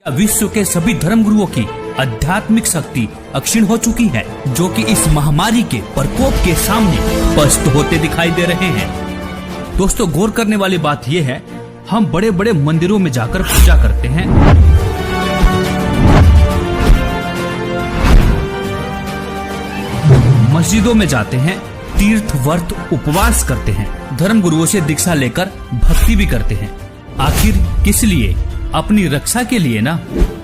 विश्व के सभी धर्मगुरुओं की आध्यात्मिक शक्ति अक्षीण हो चुकी है, जो कि इस महामारी के प्रकोप के सामने स्पष्ट होते दिखाई दे रहे हैं। दोस्तों, गौर करने वाली बात यह है, हम बड़े बड़े मंदिरों में जाकर पूजा करते हैं, मस्जिदों में जाते हैं, तीर्थ व्रत उपवास करते हैं, धर्मगुरुओं से दीक्षा लेकर भक्ति भी करते हैं। आखिर किस लिए? अपनी रक्षा के लिए ना।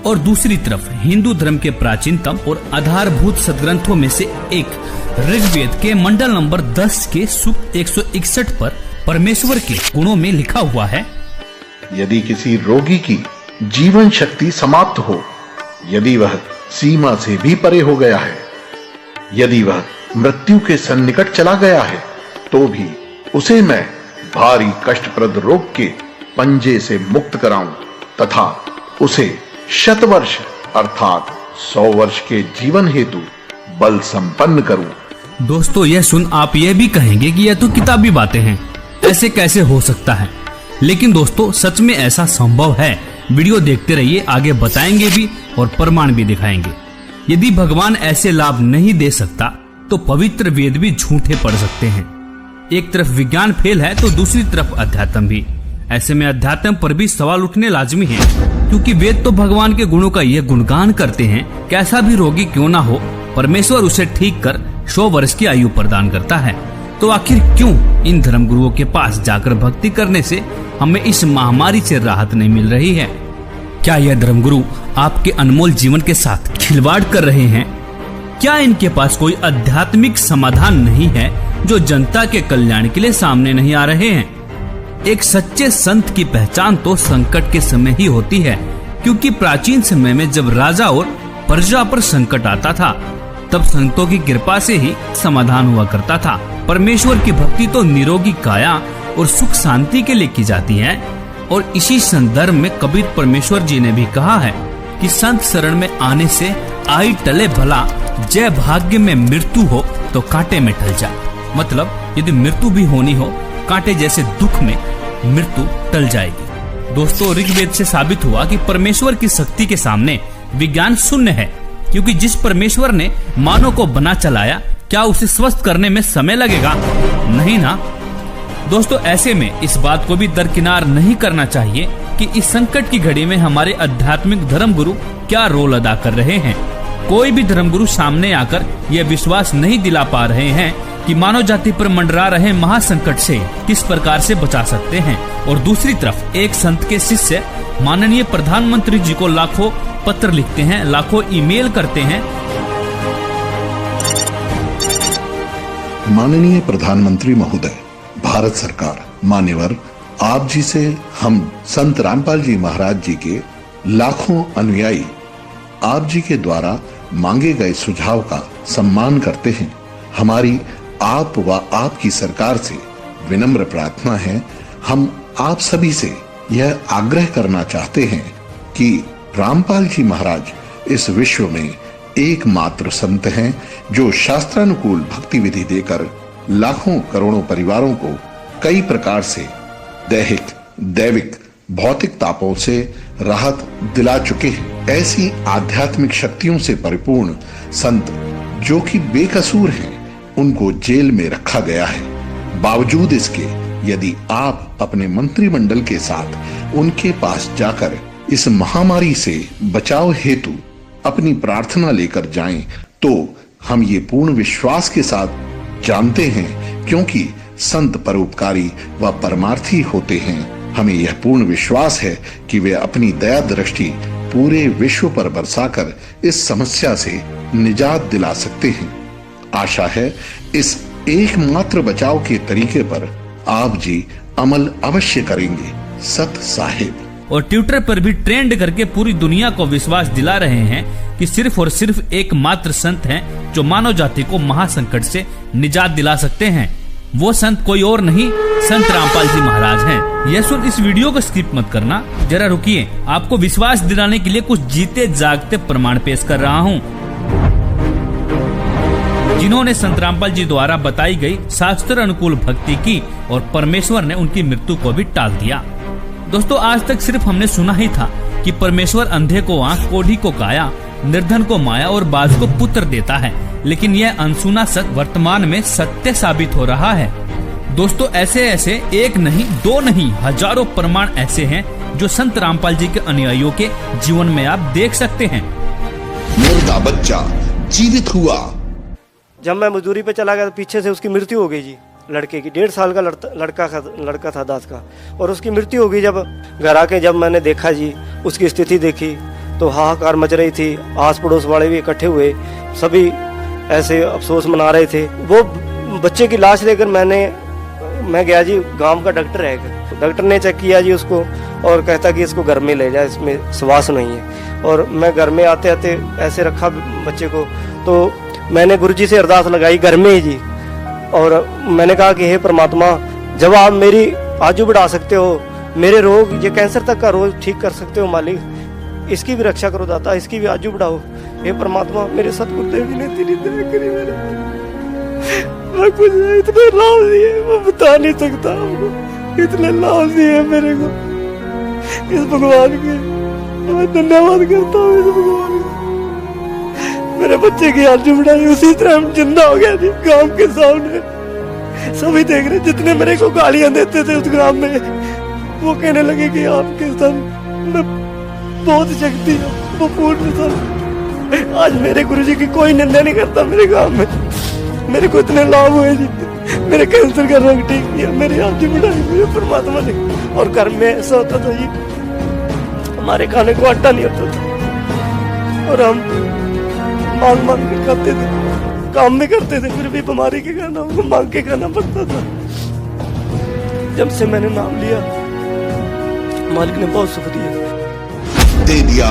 और दूसरी तरफ हिंदू धर्म के प्राचीनतम और आधारभूत सदग्रंथों में से एक ऋग्वेद के मंडल नंबर 10 के सूक्त 161 पर परमेश्वर के गुणों में लिखा हुआ है, यदि किसी रोगी की जीवन शक्ति समाप्त हो, यदि वह सीमा से भी परे हो गया है, यदि वह मृत्यु के सन्निकट चला गया है, तो भी उसे मैं भारी कष्टप्रद रोग के पंजे से मुक्त कराऊं तथा उसे शतवर्ष अर्थात 100 वर्ष के जीवन हेतु बल संपन्न करूं। दोस्तों, यह सुन आप यह भी कहेंगे कि यह तो किताबी बातें हैं, ऐसे कैसे हो सकता है? लेकिन दोस्तों, सच में ऐसा संभव है। वीडियो देखते रहिए, आगे बताएंगे भी और प्रमाण भी दिखाएंगे। यदि भगवान ऐसे लाभ नहीं दे सकता तो पवित्र वेद भी झूठे पड़ सकते हैं। एक तरफ विज्ञान फेल है तो दूसरी तरफ अध्यात्म भी। ऐसे में अध्यात्म पर भी सवाल उठने लाजमी है, क्योंकि वेद तो भगवान के गुणों का यह गुणगान करते हैं, कैसा भी रोगी क्यों ना हो, परमेश्वर उसे ठीक कर 100 वर्ष की आयु प्रदान करता है। तो आखिर क्यों इन धर्मगुरुओं के पास जाकर भक्ति करने से हमें इस महामारी से राहत नहीं मिल रही है? क्या यह धर्मगुरु आपके अनमोल जीवन के साथ खिलवाड़ कर रहे हैं? क्या इनके पास कोई आध्यात्मिक समाधान नहीं है जो जनता के कल्याण के लिए सामने नहीं आ रहे हैं? एक सच्चे संत की पहचान तो संकट के समय ही होती है, क्योंकि प्राचीन समय में जब राजा और प्रजा पर संकट आता था, तब संतों की कृपा से ही समाधान हुआ करता था। परमेश्वर की भक्ति तो निरोगी काया और सुख शांति के लिए की जाती है। और इसी संदर्भ में कबीर परमेश्वर जी ने भी कहा है कि संत शरण में आने से आई टले भला, जय भाग्य में मृत्यु हो तो कांटे में टल जा। मतलब यदि मृत्यु भी होनी हो, कांटे जैसे दुख में मृत्यु टल जाएगी। दोस्तों, ऋग्वेद से साबित हुआ कि परमेश्वर की शक्ति के सामने विज्ञान शून्य है, क्योंकि जिस परमेश्वर ने मानव को बना चलाया, क्या उसे स्वस्थ करने में समय लगेगा? नहीं ना। दोस्तों, ऐसे में इस बात को भी दरकिनार नहीं करना चाहिए कि इस संकट की घड़ी में हमारे आध्यात्मिक धर्मगुरु क्या रोल अदा कर रहे हैं। कोई भी धर्मगुरु सामने आकर यह विश्वास नहीं दिला पा रहे हैं कि मानव जाति पर मंडरा रहे महासंकट से किस प्रकार से बचा सकते हैं। और दूसरी तरफ एक संत के शिष्य माननीय प्रधानमंत्री जी को लाखों पत्र लिखते हैं, लाखों ईमेल करते हैं। माननीय प्रधानमंत्री महोदय, भारत सरकार, मान्यवर, आप जी से हम संत रामपाल जी महाराज जी के लाखों अनुयायी आप जी के द्वारा मांगे गए सुझाव का सम्मान करते हैं। हमारी आप व आपकी सरकार से विनम्र प्रार्थना है, हम आप सभी से यह आग्रह करना चाहते हैं कि रामपाल जी महाराज इस विश्व में एकमात्र संत हैं जो शास्त्रानुकूल भक्ति विधि देकर लाखों करोड़ों परिवारों को कई प्रकार से दैहिक, दैविक, भौतिक तापों से राहत दिला चुके हैं। ऐसी आध्यात्मिक शक्तियों से परिपूर्ण संत जो कि बेकसूर हैं, उनको जेल में रखा गया है। बावजूद इसके यदि आप अपने मंत्रिमंडल के साथ उनके पास जाकर इस महामारी से बचाव हेतु अपनी प्रार्थना लेकर जाएं, तो हम ये पूर्ण विश्वास के साथ जानते हैं, क्योंकि संत परोपकारी व परमार्थी होते हैं। हमें यह पूर्ण विश्वास है कि वे अपनी दया दृष्टि पूरे विश्व पर बरसाकर इस समस्या से निजात दिला सकते हैं। आशा है इस एकमात्र बचाव के तरीके पर आप जी अमल अवश्य करेंगे। सत साहिब। और ट्विटर पर भी ट्रेंड करके पूरी दुनिया को विश्वास दिला रहे हैं कि सिर्फ और सिर्फ एकमात्र संत हैं जो मानव जाति को महासंकट से निजात दिला सकते हैं। वो संत कोई और नहीं, संत रामपाल जी महाराज हैं। यह सुन इस वीडियो को स्किप मत करना, जरा रुकिए, आपको विश्वास दिलाने के लिए कुछ जीते जागते प्रमाण पेश कर रहा हूँ, जिन्होंने संत रामपाल जी द्वारा बताई गई शास्त्र अनुकूल भक्ति की और परमेश्वर ने उनकी मृत्यु को भी टाल दिया। दोस्तों, आज तक सिर्फ हमने सुना ही था कि परमेश्वर अंधे को आंख, कोढ़ी को काया, निर्धन को माया और बाज को पुत्र देता है, लेकिन यह अनसुना सत्य वर्तमान में सत्य साबित हो रहा है। दोस्तों, ऐसे ऐसे एक नहीं, दो नहीं, हजारों प्रमाण ऐसे हैं जो संत रामपाल जी के अनुयायियों के जीवन में आप देख सकते हैं। मुर्दा बच्चा जीवित हुआ। जब मैं मजदूरी पे चला गया तो पीछे से उसकी मृत्यु हो गई जी, लड़के की। 1.5 साल का लड़का था दास का, और उसकी मृत्यु हो गई। जब घर आके जब मैंने देखा जी, उसकी स्थिति देखी तो हाहाकार मच रही थी। आस पड़ोस वाले भी इकट्ठे हुए, सभी ऐसे अफसोस मना रहे थे। वो बच्चे की लाश लेकर मैं गया जी, गांव का डॉक्टर है, डॉक्टर ने चेक किया जी उसको और कहता कि इसको घर में ले जाए, इसमें श्वास नहीं है। और मैं घर में आते आते ऐसे रखा बच्चे को, तो मैंने गुरुजी से अरदास लगाई घर में ही जी, और मैंने कहा कि हे परमात्मा, जब आप मेरी आजू बढ़ा सकते हो, मेरे रोग, ये कैंसर तक का रोग ठीक कर सकते हो मालिक, इसकी भी रक्षा करो दाता, इसकी भी आजू बढ़ाओ। हे परमात्मा, मेरे सतगुरुदेव ने तेरी दया करी, मैं कुछ इतने लाभ दिए मैं बता नहीं सकता आपको, इतने लाभ दिए मेरे को इस भगवान के। मैं धन्यवाद करता हूँ इस भगवान का। मेरे बच्चे की आजू बढ़ाई, उसी तरह हम जिंदा हो गया जी गांव के सामने। सभी देख रहे, जितने मेरे को गालियां देते थे उस ग्राम में, वो कहने लगे कि आपके संग में बहुत शक्ति है, वो पूर्ण संग। आज मेरे गुरुजी की कोई निंदा नहीं करता मेरे गांव में। मेरे को इतने लाभ हुए जी, मेरे कैंसर का रोग ठीक किया, मेरी आजू बढ़ाई मुझे परमात्मा ने। और घर में ऐसा होता था जी, हमारे खाने को आटा नहीं होता था और हम मांग मांग के खाते थे, काम भी करते थे, फिर भी बीमारी के खाना हमको मांग के खाना पड़ता था। जब से मैंने नाम लिया, मालिक ने बहुत सुख दिया। दे दिया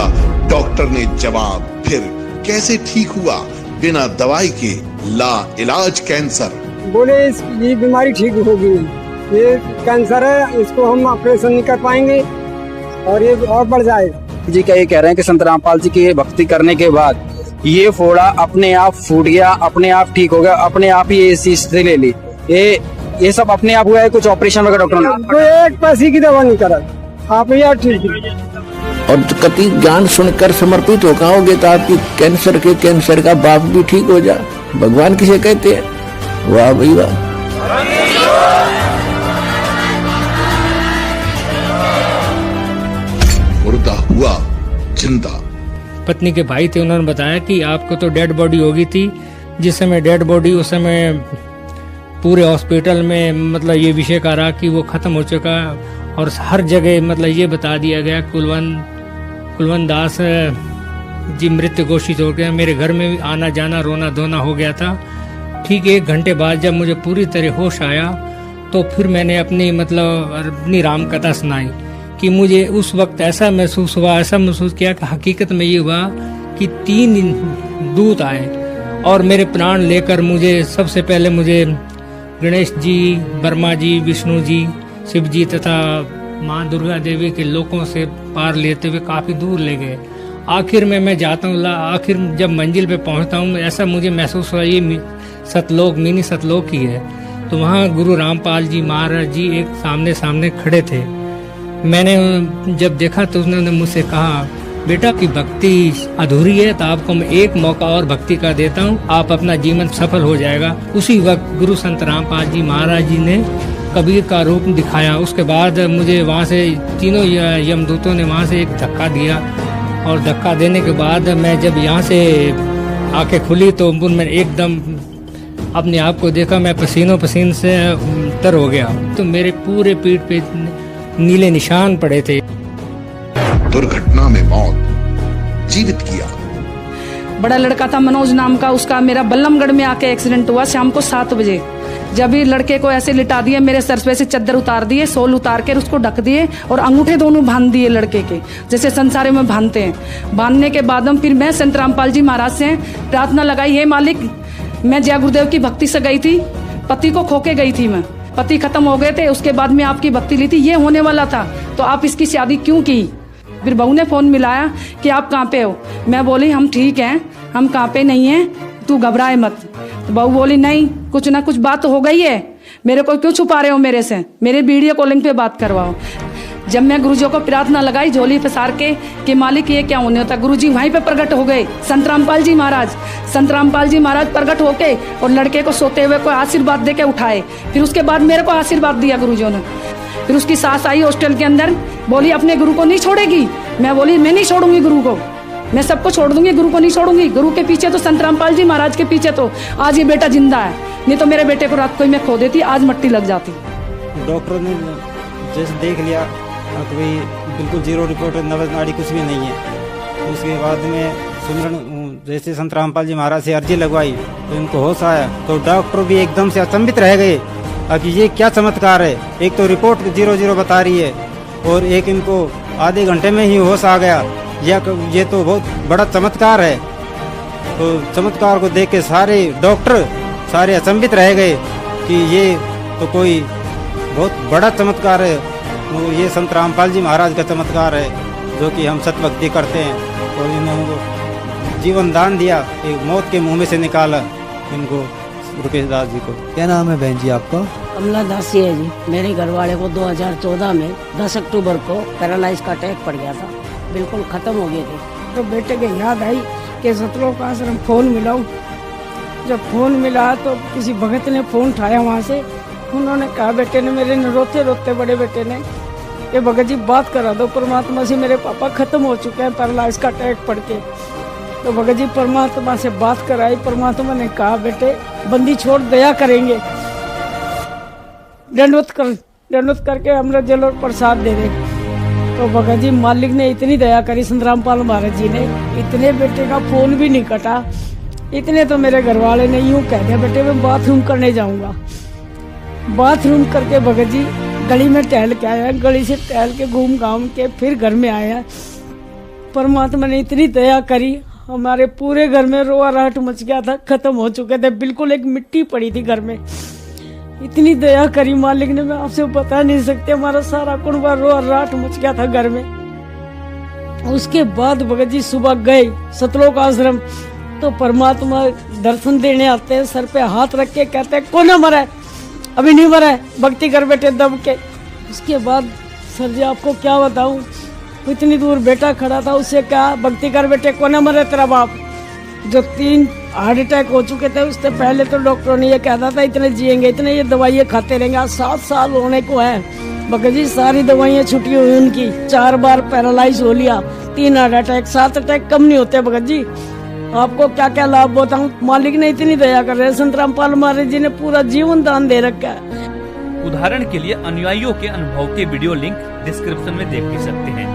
डॉक्टर ने जवाब। फिर कैसे ठीक हुआ बिना दवाई के ला इलाज कैंसर? बोले ये बीमारी ठीक होगी, ये कैंसर है, इसको हम ऑपरेशन नहीं कर पाएंगे और ये और बढ़ जाएगा। जी क्या ये कह रहे हैं कि संत रामपाल जी की भक्ति करने के बाद ये फोड़ा अपने आप फूट गया, अपने आप ठीक हो गया, अपने आप ही इस चीज से ले ली, ये सब अपने आप हुआ है? कुछ ऑपरेशन वगैरह डॉक्टर ने? तो एक पैसे की दवा नहीं करा, आप यार ठीक है। और कति ज्ञान सुनकर समर्पित हो होगे तो आपकी कैंसर का बाप भी ठीक हो जा। भगवान किसे कहते हैं? वाह भाई वाह। मुर्दा हुआ जिंदा। पत्नी के भाई थे, उन्होंने बताया कि आपको तो डेड बॉडी हो गई थी। जिस समय डेड बॉडी, उस समय पूरे हॉस्पिटल में मतलब ये विषय का रहा कि वो खत्म हो चुका, और हर जगह मतलब ये बता दिया गया कुलवंत दास जी मृत घोषित हो गया। मेरे घर में भी आना जाना, रोना धोना हो गया था। ठीक 1 घंटे बाद जब मुझे पूरी तरह होश आया तो फिर मैंने अपनी राम कथा सुनाई कि मुझे उस वक्त ऐसा महसूस किया कि हकीकत में ये हुआ कि 3 दूत आए और मेरे प्राण लेकर सबसे पहले मुझे गणेश जी, ब्रह्मा जी, विष्णु जी, शिव जी तथा माँ दुर्गा देवी के लोकों से पार लेते हुए काफी दूर ले गए। आखिर में मैं जाता हूँ, आखिर जब मंजिल पे पहुँचता हूँ, ऐसा मुझे महसूस हुआ ये सतलोक, मिनी सतलोक ही है। तो वहाँ गुरु रामपाल जी महाराज जी एक सामने खड़े थे। मैंने जब देखा तो उन्होंने मुझसे कहा, बेटा की भक्ति अधूरी है, तो आपको मैं एक मौका और भक्ति का देता हूँ, आप अपना जीवन सफल हो जाएगा। उसी वक्त गुरु संत रामपाल जी महाराज जी ने कबीर का रूप दिखाया। उसके बाद मुझे वहाँ से तीनों यमदूतों ने वहाँ से एक धक्का दिया, और धक्का देने के बाद मैं जब यहाँ से आंखें खुली तो मैंने एकदम अपने आप को देखा, मैं पसीन से तर हो गया। तो मेरे पूरे पीठ पे नीले निशान पड़े थे। दुर्घटना में मौत, जीवित किया। बड़ा लड़का था मनोज नाम का, उसका मेरा बल्लमगढ़ में आके एक्सीडेंट हुआ शाम को 7 बजे। जब ही लड़के को ऐसे लिटा दिए, मेरे सर पे से चादर उतार दिए, सोल उतार कर उसको ढक दिए और अंगूठे दोनों बांध दिए लड़के के, जैसे संसारे में बांधते हैं। बांधने के बाद फिर मैं संत रामपाल जी महाराज से प्रार्थना लगाई, हे मालिक, मैं जय गुरुदेव की भक्ति से गई थी, पति को खो के गई थी, मैं पति खत्म हो गए थे, उसके बाद में आपकी भक्ति ली थी, ये होने वाला था, तो आप इसकी शादी क्यों की? फिर बहू ने फोन मिलाया कि आप कहाँ पे हो? मैं बोली हम ठीक हैं, हम कहाँ पे नहीं हैं, तू घबराए मत। तो बहू बोली नहीं, कुछ ना कुछ बात हो गई है, मेरे को क्यों छुपा रहे हो मेरे से, मेरे वीडियो कॉलिंग पे बात करवाओ। जब मैं गुरुजी को प्रार्थना लगाई झोली फसार के कि मालिक ये क्या होने होता, गुरुजी वहीं पे प्रकट हो गए। संत रामपाल जी महाराज प्रकट होके और लड़के को सोते हुए को आशीर्वाद दे के उठाए। फिर उसके बाद मेरे को आशीर्वाद दिया गुरुजी ने। फिर उसकी सास आई हॉस्टल के अंदर, बोली अपने गुरु को नहीं छोड़ेगी। मैं बोली मैं नहीं छोड़ूंगी गुरु को, मैं सबको छोड़ दूंगी, गुरु को नहीं छोड़ूंगी। गुरु के पीछे तो संत रामपाल जी महाराज के पीछे तो आज ये बेटा जिंदा है, नहीं तो मेरे बेटे को रात को ही मैं खो देती, आज मट्टी लग जाती। डॉक्टरों ने जैसे देख लिया तो भाई बिल्कुल जीरो रिपोर्ट है, नवज नाड़ी कुछ भी नहीं है। उसके बाद में सिमरन जैसे संत रामपाल जी महाराज से अर्जी लगवाई तो इनको होश आया, तो डॉक्टर भी एकदम से अचंभित रह गए। अब ये क्या चमत्कार है, एक तो रिपोर्ट 0-0 बता रही है और एक इनको आधे घंटे में ही होश आ गया। ये तो बहुत बड़ा चमत्कार है। तो चमत्कार को देख के सारे डॉक्टर सारे अचंभित रह गए कि ये तो कोई बहुत बड़ा चमत्कार है। तो ये संत रामपाल जी महाराज का चमत्कार है जो कि हम सतभक्ति करते हैं। और इन्होंने जीवन दान दिया, एक मौत के मुंह में से निकाला इनको, रुपेश दास जी को। क्या नाम है बहन जी आपका? कमला दासी है जी। मेरे घर वाले को 2014 में 10 अक्टूबर को पैरालाइज का अटैक पड़ गया था, बिल्कुल खत्म हो गए थे। तो बेटे के याद आई कि सतलोक आश्रम फोन मिलाऊं। जब फोन मिला तो किसी भगत ने फोन उठाया वहाँ से, उन्होंने कहा बेटे ने मेरे ने रोते रोते बड़े बेटे ने कि भगत जी बात करा दो परमात्मा से, मेरे पापा खत्म हो चुके हैं पैरालाइज का अटैक पड़ के। तो भगत जी परमात्मा से बात कराई, परमात्मा ने कहा बेटे बंदी छोड़ दया करेंगे, दंडवत करके अमृत जल और प्रसाद दे दे। तो भगत जी मालिक ने इतनी दया करी, संत रामपाल महाराज जी ने, इतने बेटे का फोन भी नहीं कटा। इतने तो मेरे घर वाले ने यूं कह दिया बेटे मैं बाथरूम करने जाऊंगा। बाथरूम करके भगत जी गली में टहल के आया, गली से टहल के घूम घाम के फिर घर में आया। परमात्मा ने इतनी दया करी, हमारे पूरे घर में रोआ राहट मच गया था, खत्म हो चुके थे, बिल्कुल एक मिट्टी पड़ी थी घर में। इतनी दया करी मालिक ने, मैं आपसे बता नहीं सकते। हमारा सारा कुनबा रोआ राहट मच गया था घर में। उसके बाद भगत जी सुबह गए सतलोक आश्रम, तो परमात्मा दर्शन देने आते हैं, सर पे हाथ रख के कहते हैं कौन मरा है? अभी नहीं मरा है, भक्ति कर बेटे दब के। उसके बाद सर जी आपको क्या बताऊं, इतनी दूर बेटा खड़ा था, उससे कहा भक्ति कर बेटे कौन मरा तेरा बाप। जो 3 हार्ट अटैक हो चुके थे उससे पहले तो डॉक्टरों ने ये कहता था इतने जिएंगे, इतने ये दवाइयाँ खाते रहेंगे। आज 7 साल होने को है भगत जी, सारी दवाइयाँ छुट्टी हुई उनकी। 4 बार पैरालाइज हो लिया, 3 हार्ट अटैक, 7 अटैक कम नहीं होते भगत जी। आपको क्या क्या लाभ बताऊं, मालिक ने इतनी दया कर रहे हैं। संत रामपाल महाराज जी ने पूरा जीवन दान दे रखा है। उदाहरण के लिए अनुयायियों के अनुभव के वीडियो लिंक डिस्क्रिप्शन में देख भी सकते हैं।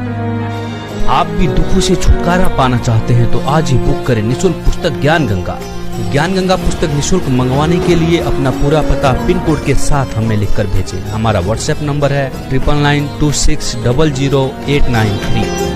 आप भी दुखों से छुटकारा पाना चाहते हैं तो आज ही बुक करें निःशुल्क पुस्तक ज्ञान गंगा। ज्ञान गंगा पुस्तक निःशुल्क मंगवाने के लिए अपना पूरा पता पिन कोड के साथ हमें लिखकर भेजें। हमारा व्हाट्सएप नंबर है 9992600893।